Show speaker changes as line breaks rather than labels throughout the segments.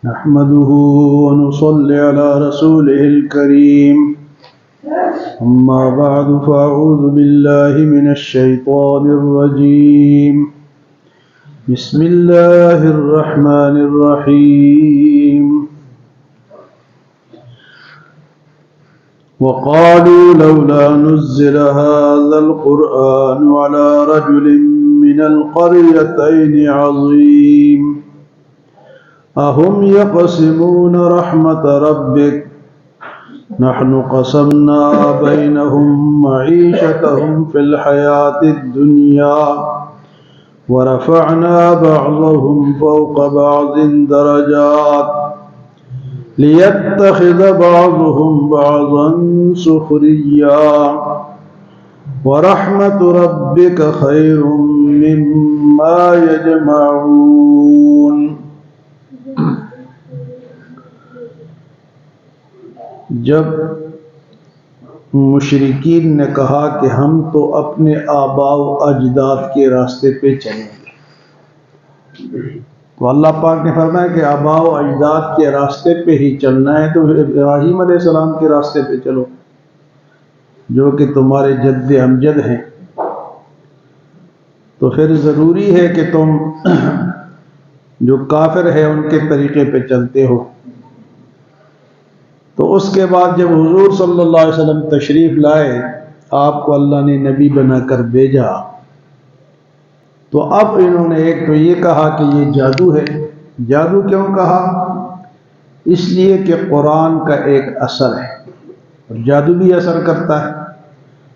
نحمده ونصلي على رسوله الكريم أما بعد فأعوذ بالله من الشيطان الرجيم بسم الله الرحمن الرحيم وقالوا لولا نزل هذا القرآن على رجل من القريتين عظيم أهم يقسمون رحمة ربك نحن قسمنا بينهم معيشتهم في الحياة الدنيا ورفعنا بعضهم فوق بعض درجات ليتخذ بعضهم بعضا سخريا ورحمة ربك خير مما يجمعون. جب مشرکین نے کہا کہ ہم تو اپنے آباء و اجداد کے راستے پہ چلیں گے، تو اللہ پاک نے فرمایا کہ آباء و اجداد کے راستے پہ ہی چلنا ہے تو ابراہیم علیہ السلام کے راستے پہ چلو جو کہ تمہارے جد امجد ہیں، تو پھر ضروری ہے کہ تم جو کافر ہے ان کے طریقے پہ چلتے ہو. تو اس کے بعد جب حضور صلی اللہ علیہ وسلم تشریف لائے، آپ کو اللہ نے نبی بنا کر بھیجا، تو اب انہوں نے ایک تو یہ کہا کہ یہ جادو ہے. جادو کیوں کہا؟ اس لیے کہ قرآن کا ایک اثر ہے اور جادو بھی اثر کرتا ہے،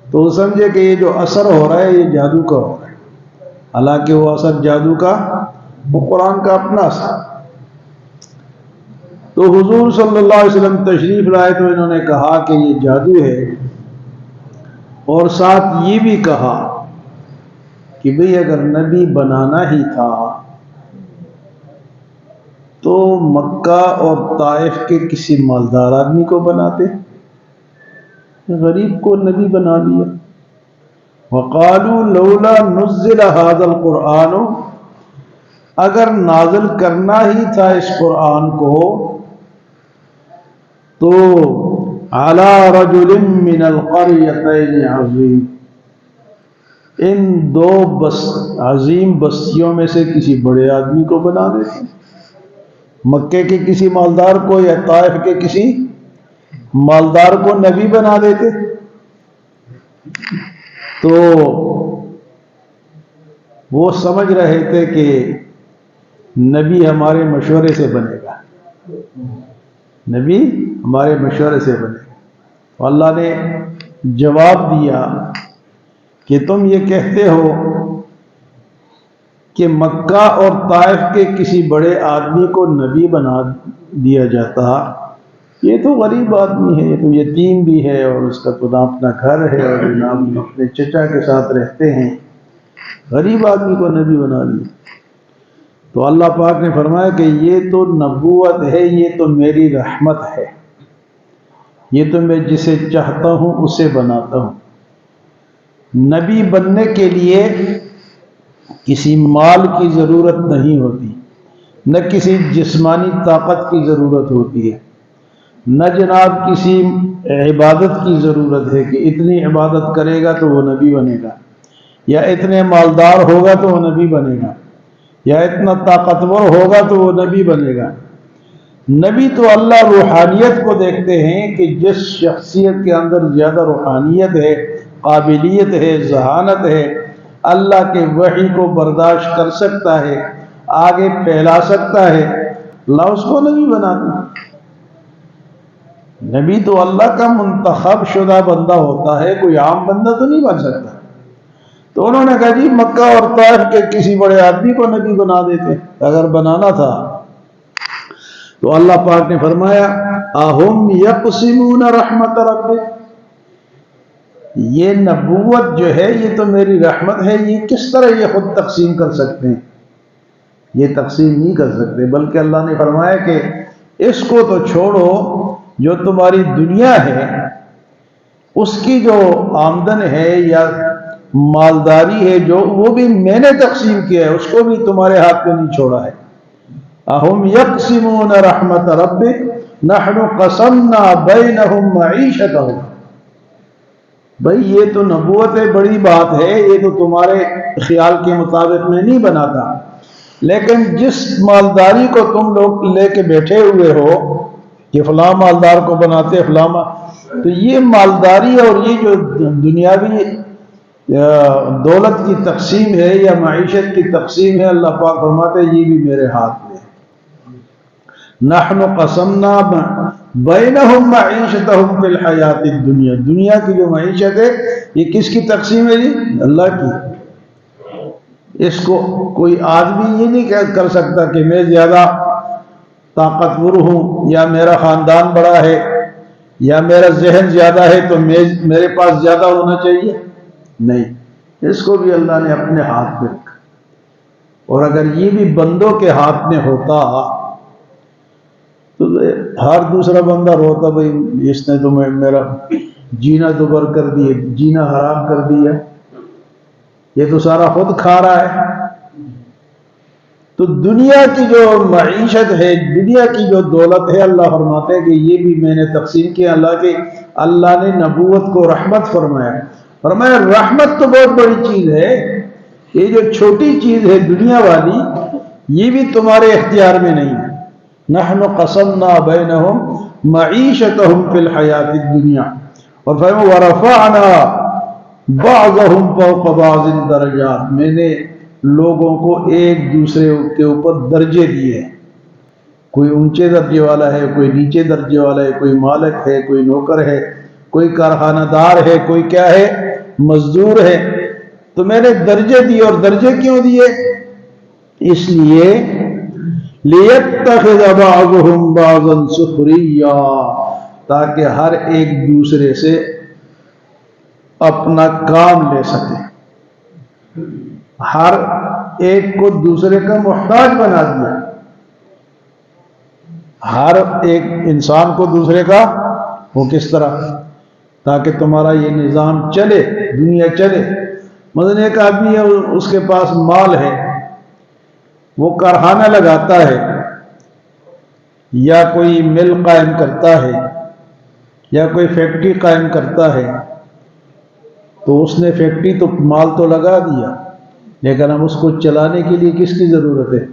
تو وہ سمجھے کہ یہ جو اثر ہو رہا ہے یہ جادو کا ہو رہا ہے، حالانکہ وہ اثر جادو کا، وہ قرآن کا اپنا اثر. تو حضور صلی اللہ علیہ وسلم تشریف لائے تو انہوں نے کہا کہ یہ جادو ہے، اور ساتھ یہ بھی کہا کہ بھئی اگر نبی بنانا ہی تھا تو مکہ اور طائف کے کسی مالدار آدمی کو بناتے، غریب کو نبی بنا دیا. وقالوا لولا نزل هذا القرآن، اگر نازل کرنا ہی تھا اس قرآن کو تو علی رجل من القریتین عظیم، ان دو عظیم بستیوں میں سے کسی بڑے آدمی کو بنا دیتے، مکے کے کسی مالدار کو یا طائف کے کسی مالدار کو نبی بنا دیتے. تو وہ سمجھ رہے تھے کہ نبی ہمارے مشورے سے بنے گا، نبی ہمارے مشورے سے بنے گا. تو اللہ نے جواب دیا کہ تم یہ کہتے ہو کہ مکہ اور طائف کے کسی بڑے آدمی کو نبی بنا دیا جاتا، یہ تو غریب آدمی ہے، یہ تو یتیم بھی ہے اور اس کا تو اپنا گھر ہے اور جناب اپنے چچا کے ساتھ رہتے ہیں، غریب آدمی کو نبی بنا دیا. تو اللہ پاک نے فرمایا کہ یہ تو نبوت ہے، یہ تو میری رحمت ہے، یہ تو میں جسے چاہتا ہوں اسے بناتا ہوں. نبی بننے کے لیے کسی مال کی ضرورت نہیں ہوتی، نہ کسی جسمانی طاقت کی ضرورت ہوتی ہے، نہ جناب کسی عبادت کی ضرورت ہے کہ اتنی عبادت کرے گا تو وہ نبی بنے گا، یا اتنے مالدار ہوگا تو وہ نبی بنے گا، یا اتنا طاقتور ہوگا تو وہ نبی بنے گا. نبی تو اللہ روحانیت کو دیکھتے ہیں کہ جس شخصیت کے اندر زیادہ روحانیت ہے، قابلیت ہے، ذہانت ہے، اللہ کے وحی کو برداشت کر سکتا ہے، آگے پھیلا سکتا ہے، اللہ اس کو نبی بناتا. نبی تو اللہ کا منتخب شدہ بندہ ہوتا ہے، کوئی عام بندہ تو نہیں بن سکتا. تو انہوں نے کہا جی مکہ اور طائف کے کسی بڑے آدمی کو نبی بنا دیتے اگر بنانا تھا. تو اللہ پاک نے فرمایا اہم یقسمون رحمت ربک، یہ نبوت جو ہے یہ تو میری رحمت ہے، یہ کس طرح یہ خود تقسیم کر سکتے ہیں؟ یہ تقسیم نہیں کر سکتے، بلکہ اللہ نے فرمایا کہ اس کو تو چھوڑو، جو تمہاری دنیا ہے اس کی جو آمدن ہے یا مالداری ہے جو وہ بھی میں نے تقسیم کیا ہے، اس کو بھی تمہارے ہاتھ میں نہیں چھوڑا ہے. اہم یقسمون رحمت ربک نحن قسمنا بینہم معیشتہم. بھئی یہ تو نبوت بڑی بات ہے، یہ تو تمہارے خیال کے مطابق میں نہیں بناتا، لیکن جس مالداری کو تم لوگ لے کے بیٹھے ہوئے ہو کہ فلاں مالدار کو بناتے فلاں تو یہ مالداری اور یہ جو دنیاوی دولت کی تقسیم ہے یا معیشت کی تقسیم ہے، اللہ پاک فرماتے ہیں یہ بھی میرے ہاتھ میں. نحن قسمنا بینہم معیشتہم فی الحیات الدنیا. دنیا کی جو معیشت ہے یہ کس کی تقسیم ہے جی؟ اللہ کی. اس کو کوئی آدمی یہ نہیں کر سکتا کہ میں زیادہ طاقتور ہوں یا میرا خاندان بڑا ہے یا میرا ذہن زیادہ ہے تو میرے پاس زیادہ ہونا چاہیے. نہیں، اس کو بھی اللہ نے اپنے ہاتھ میں رکھا. اور اگر یہ بھی بندوں کے ہاتھ میں ہوتا تو ہر دوسرا بندہ روتا، بھائی اس نے تو میرا جینا دوبر کر دیا، جینا حرام کر دیا، یہ تو سارا خود کھا رہا ہے. تو دنیا کی جو معیشت ہے، دنیا کی جو دولت ہے، اللہ فرماتے ہیں کہ یہ بھی میں نے تقسیم کیا. اللہ نے نبوت کو رحمت فرمایا. فرمایا رحمت تو بہت بڑی چیز ہے، یہ جو چھوٹی چیز ہے دنیا والی یہ بھی تمہارے اختیار میں نہیں ہے. نحن قسمنا بینہم معیشتہم فی الحیات الدنیا. اور فرمایا ورفعنا بعضہم فوق بعض درجات. میں نے لوگوں کو ایک دوسرے کے اوپر درجے دیے. کوئی اونچے درجے والا ہے، کوئی نیچے درجے والا ہے، کوئی مالک ہے، کوئی نوکر ہے، کوئی کارخانہ دار ہے، کوئی کیا ہے، مزدور ہے. تو میں نے درجے دیے. اور درجے کیوں دیے؟ اس لیے لِيَتَّخِذَ بَعْضُهُمْ بَعْضًا سُخْرِيًّا، تاکہ ہر ایک دوسرے سے اپنا کام لے سکے. ہر ایک کو دوسرے کا محتاج بنا دیا. ہر ایک انسان کو دوسرے کا، وہ کس طرح؟ تاکہ تمہارا یہ نظام چلے، دنیا چلے. مثلا ایک آدمی ہے، اس کے پاس مال ہے، وہ کارخانہ لگاتا ہے یا کوئی مل قائم کرتا ہے یا کوئی فیکٹری قائم کرتا ہے. تو اس نے فیکٹری تو مال تو لگا دیا، لیکن اب اس کو چلانے کے لیے کس کی ضرورت ہے؟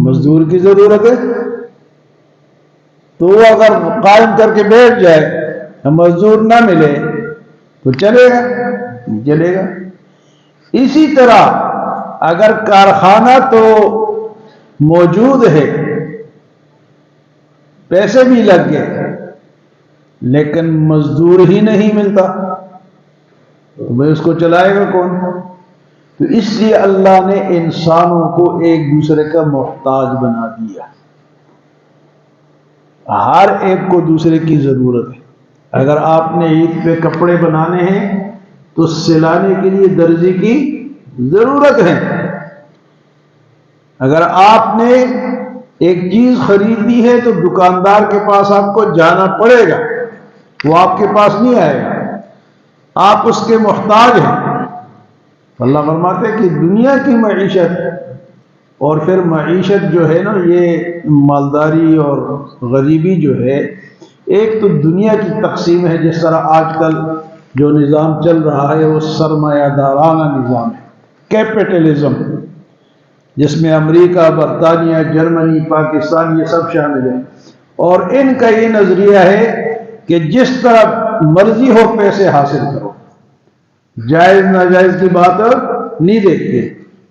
مزدور کی ضرورت ہے. تو وہ اگر قائم کر کے بیٹھ جائے، مزدور نہ ملے تو چلے گا؟ نہیں چلے گا. اسی طرح اگر کارخانہ تو موجود ہے، پیسے بھی لگ گئے، لیکن مزدور ہی نہیں ملتا، تو میں اس کو چلائے گا کون؟ تو اس لیے اللہ نے انسانوں کو ایک دوسرے کا محتاج بنا دیا. ہر ایک کو دوسرے کی ضرورت ہے. اگر آپ نے عید پہ کپڑے بنانے ہیں تو سلانے کے لیے درزی کی ضرورت ہے. اگر آپ نے ایک چیز خریدنی ہے تو دکاندار کے پاس آپ کو جانا پڑے گا، وہ آپ کے پاس نہیں آئے گا، آپ اس کے محتاج ہیں. اللہ فرماتے ہیں کہ دنیا کی معیشت اور پھر معیشت جو ہے نا، یہ مالداری اور غریبی جو ہے، ایک تو دنیا کی تقسیم ہے. جس طرح آج کل جو نظام چل رہا ہے وہ سرمایہ دارانہ نظام ہے، کیپٹلزم، جس میں امریکہ، برطانیہ، جرمنی، پاکستان یہ سب شامل ہیں. اور ان کا یہ نظریہ ہے کہ جس طرح مرضی ہو پیسے حاصل کرو، جائز ناجائز کی بات نہیں دیکھتے.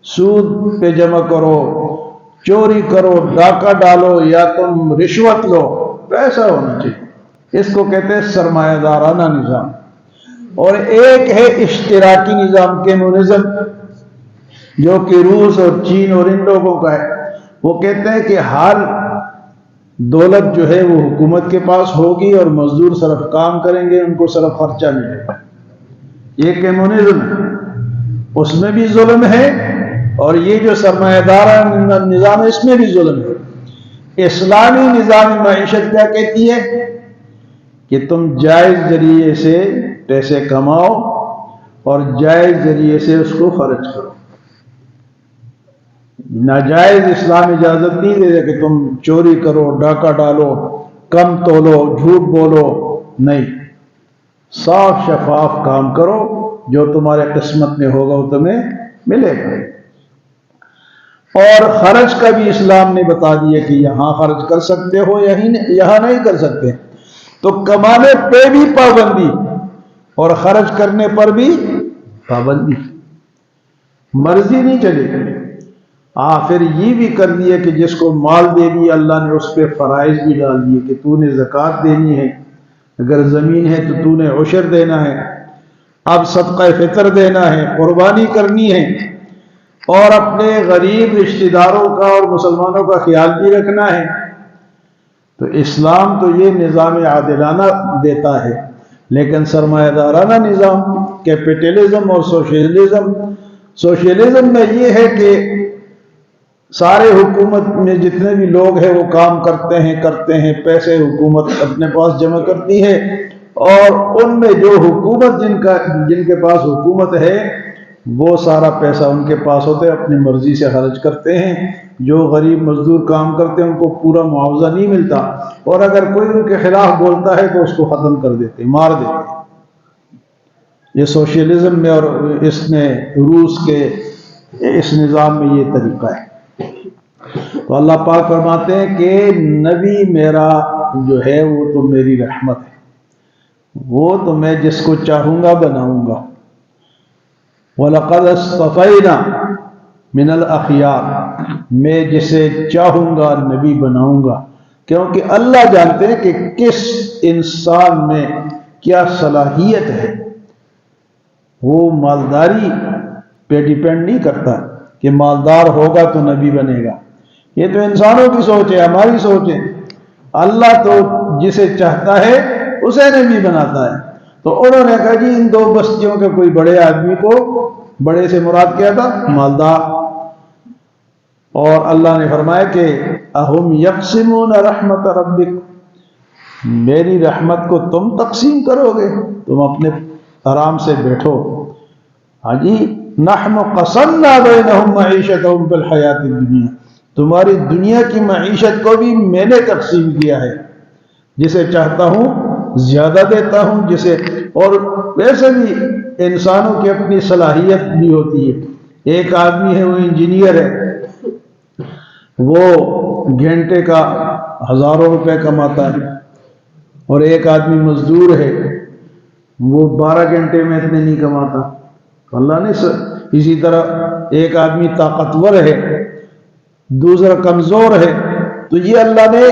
سود پہ جمع کرو، چوری کرو، ڈاکہ ڈالو یا تم رشوت لو، پیسہ ہونا چاہیے. اس کو کہتے ہیں سرمایہ دارانہ نظام. اور ایک ہے اشتراکی نظام، کمیونزم، جو کہ روس اور چین اور ان لوگوں کا ہے. وہ کہتے ہیں کہ ہر دولت جو ہے وہ حکومت کے پاس ہوگی اور مزدور صرف کام کریں گے، ان کو صرف خرچہ ملے گا. یہ کمیونزم ہے، اس میں بھی ظلم ہے، اور یہ جو سرمایہ دارانہ نظام ہے اس میں بھی ظلم ہے. اسلامی نظام معیشت کیا کہتی ہے کہ تم جائز ذریعے سے پیسے کماؤ اور جائز ذریعے سے اس کو خرچ کرو. ناجائز اسلام اجازت نہیں دے رہا کہ تم چوری کرو، ڈاکہ ڈالو، کم تولو، جھوٹ بولو، نہیں، صاف شفاف کام کرو، جو تمہارے قسمت میں ہوگا وہ تمہیں ملے گا۔ اور خرچ کا بھی اسلام نے بتا دیا کہ یہاں خرچ کر سکتے ہو، یہاں نہیں کر سکتے، تو کمانے پہ بھی پابندی اور خرچ کرنے پر بھی پابندی، مرضی نہیں چلے گی۔ پھر یہ بھی کر دیا کہ جس کو مال دے دیا اللہ نے اس پہ فرائض بھی ڈال دیے کہ تو نے زکوٰۃ دینی ہے، اگر زمین ہے تو نے عشر دینا ہے، اب صدقہ فطر دینا ہے، قربانی کرنی ہے، اور اپنے غریب رشتہ داروں کا اور مسلمانوں کا خیال بھی رکھنا ہے۔ تو اسلام تو یہ نظام عادلانہ دیتا ہے، لیکن سرمایہ دارانہ نظام، کیپٹلزم اور سوشلزم میں یہ ہے کہ سارے حکومت میں جتنے بھی لوگ ہیں وہ کام کرتے ہیں، پیسے حکومت اپنے پاس جمع کرتی ہے، اور ان میں جو حکومت جن کے پاس حکومت ہے وہ سارا پیسہ ان کے پاس ہوتا ہے، اپنی مرضی سے خرچ کرتے ہیں۔ جو غریب مزدور کام کرتے ہیں ان کو پورا معاوضہ نہیں ملتا، اور اگر کوئی ان کے خلاف بولتا ہے تو اس کو ختم کر دیتے، مار دیتے۔ یہ سوشلزم میں اور اس میں روس کے اس نظام میں یہ طریقہ ہے۔ تو اللہ پاک فرماتے ہیں کہ نبی میرا جو ہے وہ تو میری رحمت ہے، وہ تو میں جس کو چاہوں گا بناؤں گا۔ وَلَقَدْ اصْطَفَيْنَا مِنَ الْأَخْيَارِ، میں جسے چاہوں گا نبی بناؤں گا، کیونکہ اللہ جانتے ہیں کہ کس انسان میں کیا صلاحیت ہے۔ وہ مالداری پہ ڈیپینڈ نہیں کرتا کہ مالدار ہوگا تو نبی بنے گا، یہ تو انسانوں کی سوچ ہے، ہماری سوچ ہے۔ اللہ تو جسے چاہتا ہے اسے نبی بناتا ہے۔ تو انہوں نے کہا جی ان دو بستیوں کے کوئی بڑے آدمی کو، بڑے سے مراد کیا تھا؟ مالدار۔ اور اللہ نے فرمایا کہ اہم یقسمون رحمت ربک، میری رحمت کو تم تقسیم کرو گے، تم اپنے آرام سے بیٹھو۔ ہاں جی، نحن قسمنا بینہم معیشتہم فی الحیات الدنیا، تمہاری دنیا کی معیشت کو بھی میں نے تقسیم کیا ہے، جسے چاہتا ہوں زیادہ دیتا ہوں، جسے، اور ویسے بھی انسانوں کی اپنی صلاحیت بھی ہوتی ہے۔ ایک آدمی ہے وہ انجینئر ہے، وہ گھنٹے کا ہزاروں روپے کماتا ہے، اور ایک آدمی مزدور ہے وہ 12 گھنٹے میں اتنے نہیں کماتا۔ اللہ نے اسی طرح ایک آدمی طاقتور ہے، دوسرا کمزور ہے، تو یہ اللہ نے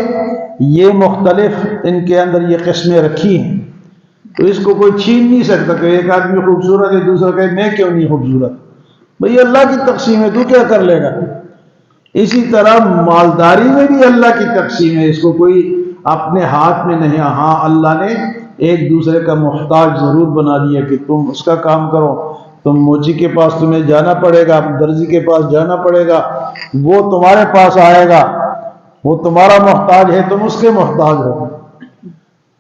یہ مختلف ان کے اندر یہ قسمیں رکھی ہیں، تو اس کو کوئی چھین نہیں سکتا کہ ایک آدمی خوبصورت ہے دوسرا کہے میں کیوں نہیں خوبصورت۔ بھئی اللہ کی تقسیم ہے، تو کیا کر لے گا۔ اسی طرح مالداری میں بھی اللہ کی تقسیم ہے، اس کو کوئی اپنے ہاتھ میں نہیں۔ ہاں اللہ نے ایک دوسرے کا محتاج ضرور بنا دیا کہ تم اس کا کام کرو، تم موچی کے پاس تمہیں جانا پڑے گا، درزی کے پاس جانا پڑے گا، وہ تمہارے پاس آئے گا، وہ تمہارا محتاج ہے، تم اس کے محتاج ہو۔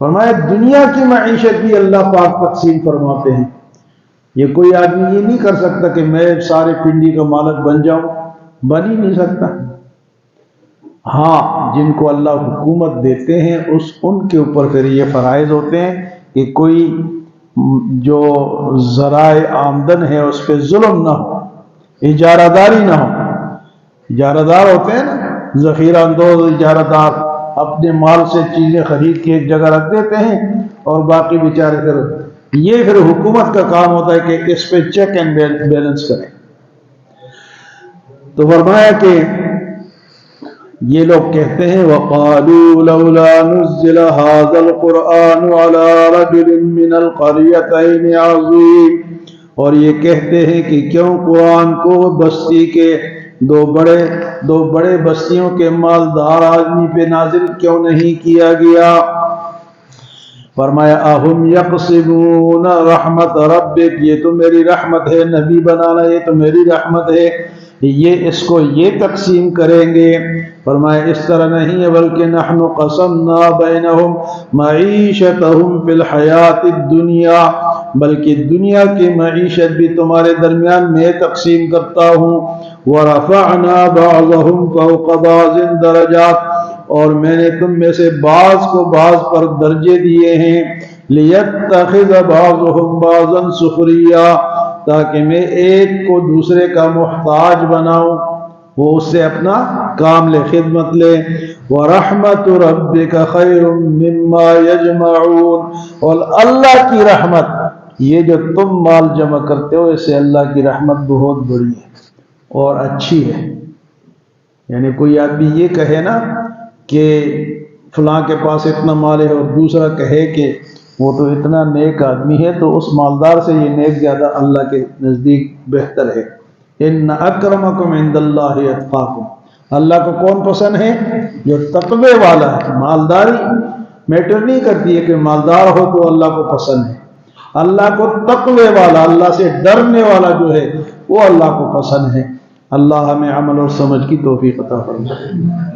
فرمایا دنیا کی معیشت بھی اللہ پاک تقسیم فرماتے ہیں۔ یہ کوئی آدمی یہ نہیں کر سکتا کہ میں سارے پنڈی کا مالک بن جاؤں، بن ہی نہیں سکتا۔ ہاں جن کو اللہ حکومت دیتے ہیں ان کے اوپر پھر یہ فرائض ہوتے ہیں کہ کوئی جو ذرائع آمدن ہے اس پہ ظلم نہ ہو، اجارہ داری نہ ہو۔ اجارہ دار ہوتے ہیں نا، ذخیرہ اندوز اجارہ دار، اپنے مال سے چیزیں خرید کے ایک جگہ رکھ دیتے ہیں اور باقی بیچارے پھر حکومت کا کام ہوتا ہے کہ اس پہ چیک اینڈ بیلنس کریں۔ تو فرمایا کہ یہ لوگ کہتے ہیں وَقَالُوا لَوْلَا نُزِّلَ هَذَا الْقُرْآنُ عَلَى رَجُلٍ مِّنَ الْقَرْيَتَيْنِ عَظِيمٍ، اور یہ کہتے ہیں کہ کیوں قرآن کو بستی کے دو بڑے بستیوں کے مالدار آدمی پہ نازل کیوں نہیں کیا گیا۔ فرمایا اہم یقسمون رحمت ربک، یہ تو میری رحمت ہے، نبی بنانا یہ تو میری رحمت ہے، یہ اس کو یہ تقسیم کریں گے۔ فرمایا اس طرح نہیں ہے، بلکہ نحن قسمنا بینہم معیشتہم فی الحیات الدنیا، بلکہ دنیا کی معیشت بھی تمہارے درمیان میں تقسیم کرتا ہوں۔ وَرَفَعْنَا بَعْضَهُمْ فَوْقَ بَعْضٍ دَرَجَاتٍ، اور میں نے تم میں سے بعض کو بعض پر درجے دیے ہیں، لِيَتَّخِذَ بَعْضُهُمْ بَعْضًا سُخْرِيًّا، تاکہ میں ایک کو دوسرے کا محتاج بناؤں، وہ اس سے اپنا کام لے، خدمت لے۔ وَرَحْمَةُ رَبِّكَ خَيْرٌ مِّمَّا يَجْمَعُونَ، اور اللہ کی رحمت، یہ جو تم مال جمع کرتے ہو، اس سے اللہ کی رحمت بہت بڑی ہے اور اچھی ہے۔ یعنی کوئی آدمی یہ کہے نا کہ فلاں کے پاس اتنا مال ہے، اور دوسرا کہے کہ وہ تو اتنا نیک آدمی ہے، تو اس مالدار سے یہ نیک زیادہ اللہ کے نزدیک بہتر ہے۔ ان اکرمکم عند اللہ اتقاکم، اللہ کو کون پسند ہے؟ جو تقوی والا ہے۔ مالداری میٹر نہیں کرتی ہے کہ مالدار ہو تو اللہ کو پسند ہے، اللہ کو تقوی والا، اللہ سے ڈرنے والا جو ہے وہ اللہ کو پسند ہے۔ اللہ ہمیں عمل اور سمجھ کی توفیق عطا فرمائے۔